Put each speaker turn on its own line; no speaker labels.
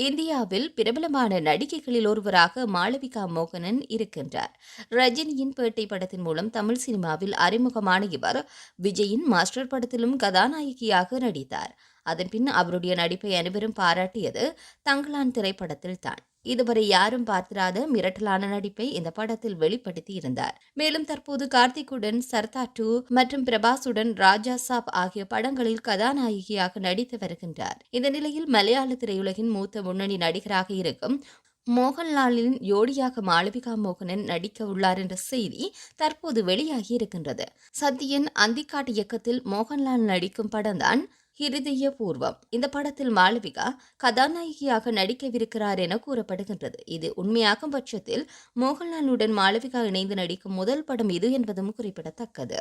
இந்தியாவில் பிரபலமான நடிகைகளில் ஒருவராக மாளவிகா மோகனன் இருக்கின்றார். ரஜினியின் பேட்டை படத்தின் மூலம் தமிழ் சினிமாவில் அறிமுகமான இவர் விஜயின் மாஸ்டர் படத்திலும் கதாநாயகியாக நடித்தார். அதன்பின் அவருடைய நடிப்பை அனைவரும் பாராட்டியது தங்கலான் திரைப்படத்தில் தான். இதுவரை யாரும் பார்த்திராத மிரட்டலான நடிப்பை இந்த படத்தில் வெளிப்படுத்தி இருந்தார். மேலும் தற்போது கார்த்திக்குடன் சர்தா 2 மற்றும் பிரபாசுடன் ராஜா சாப் ஆகிய படங்களில் கதாநாயகியாக நடித்து வருகின்றார். இந்த நிலையில் மலையாள திரையுலகின் மூத்த முன்னணி நடிகராக இருக்கும் மோகன்லாலின் ஜோடியாக மாளவிகா மோகனன் நடிக்க உள்ளார் என்ற செய்தி தற்போது வெளியாகி இருக்கின்றது. சத்யன் அந்திக்காட்டு இயக்கத்தில் மோகன்லால் நடிக்கும் படம்தான் ஹிருதய பூர்வம். இந்த படத்தில் மாளவிகா கதாநாயகியாக நடிக்கவிருக்கிறார் என கூறப்படுகின்றது. இது உண்மையாகும் பட்சத்தில் மோகன்லாலுடன் மாளவிகா இணைந்து நடிக்கும் முதல் படம் இது என்பதும் குறிப்பிடத்தக்கது.